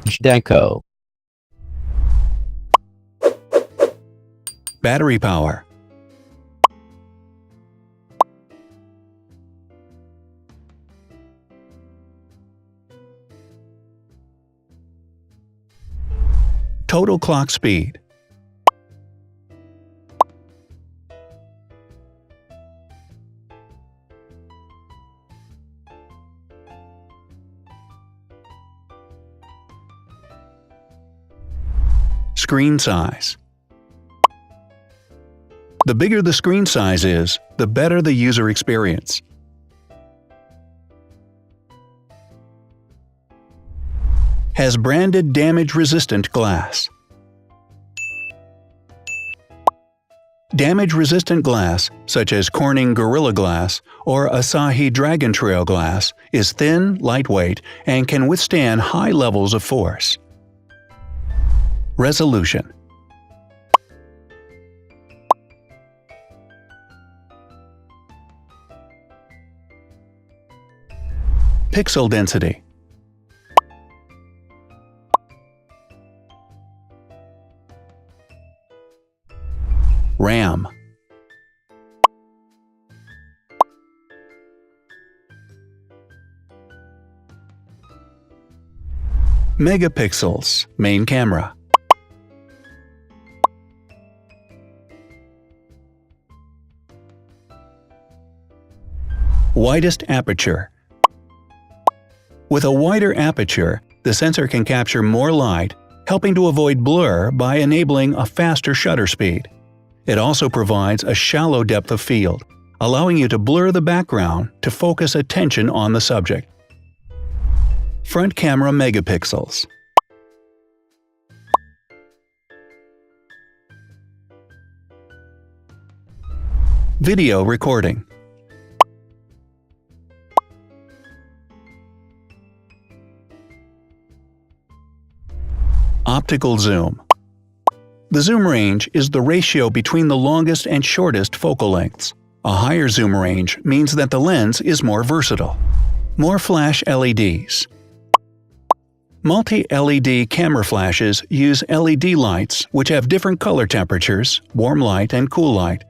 Zhdanko. Battery power. Total clock speed. Screen size. The bigger the screen size is, the better the user experience. Has branded damage-resistant glass. Damage-resistant glass, such as Corning Gorilla Glass or Asahi Dragon Trail Glass, is thin, lightweight, and can withstand high levels of force. Resolution. Pixel density. RAM. Megapixels, main camera. Widest aperture. With a wider aperture, the sensor can capture more light, helping to avoid blur by enabling a faster shutter speed. It also provides a shallow depth of field, allowing you to blur the background to focus attention on the subject. Front camera megapixels. Video recording. Optical zoom. The zoom range is the ratio between the longest and shortest focal lengths. A higher zoom range means that the lens is more versatile. More flash LEDs. Multi-LED camera flashes use LED lights which have different color temperatures, warm light and cool light,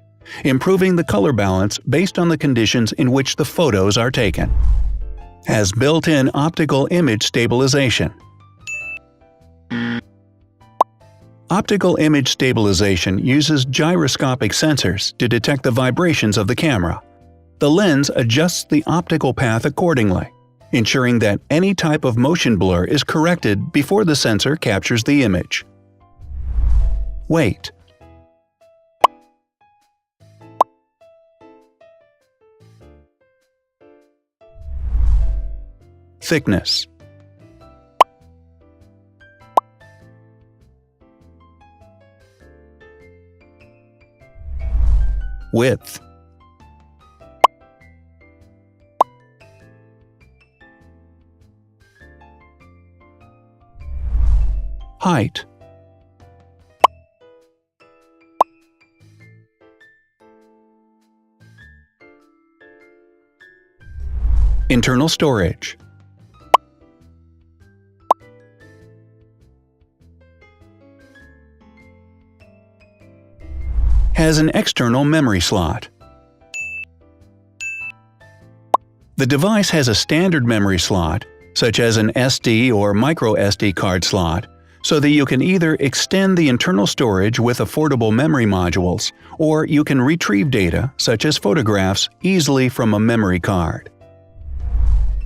improving the color balance based on the conditions in which the photos are taken. Has built-in optical image stabilization. Optical image stabilization uses gyroscopic sensors to detect the vibrations of the camera. The lens adjusts the optical path accordingly, ensuring that any type of motion blur is corrected before the sensor captures the image. Weight. Thickness. Width. Height. Internal storage. Has an external memory slot. The device has a standard memory slot, such as an SD or micro SD card slot, so that you can either extend the internal storage with affordable memory modules, or you can retrieve data, such as photographs, easily from a memory card.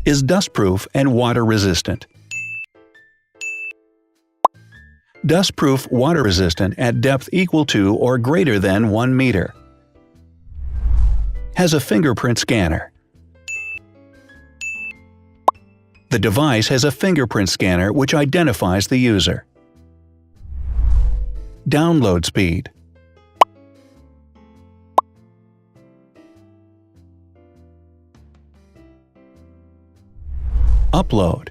Is dustproof and water-resistant. Dustproof water-resistant at depth equal to or greater than 1 meter. Has a fingerprint scanner. The device has a fingerprint scanner which identifies the user. Download speed. Upload.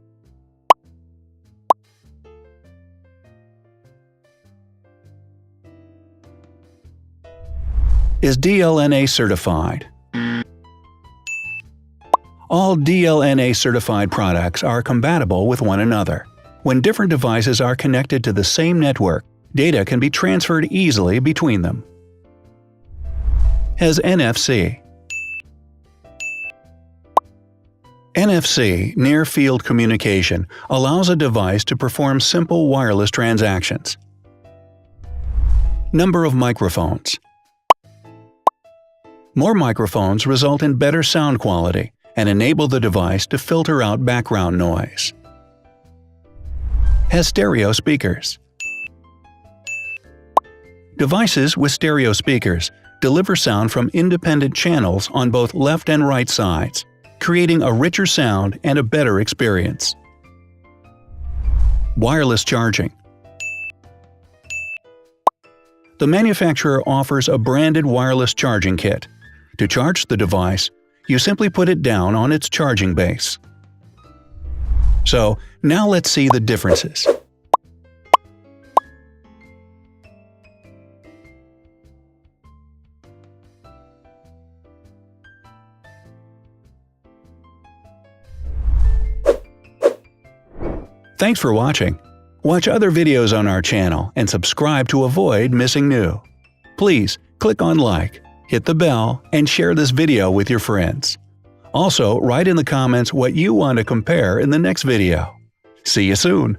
Is DLNA certified. All DLNA certified products are compatible with one another. When different devices are connected to the same network, data can be transferred easily between them. Has NFC. NFC, near-field communication, allows a device to perform simple wireless transactions. Number of microphones. More microphones result in better sound quality and enable the device to filter out background noise. Has stereo speakers. Devices with stereo speakers deliver sound from independent channels on both left and right sides, creating a richer sound and a better experience. Wireless charging. The manufacturer offers a branded wireless charging kit. To charge the device, you simply put it down on its charging base. So, now let's see the differences. Thanks for watching. Watch other videos on our channel and subscribe to avoid missing new. Please click on like, hit the bell, and share this video with your friends. Also, write in the comments what you want to compare in the next video. See you soon!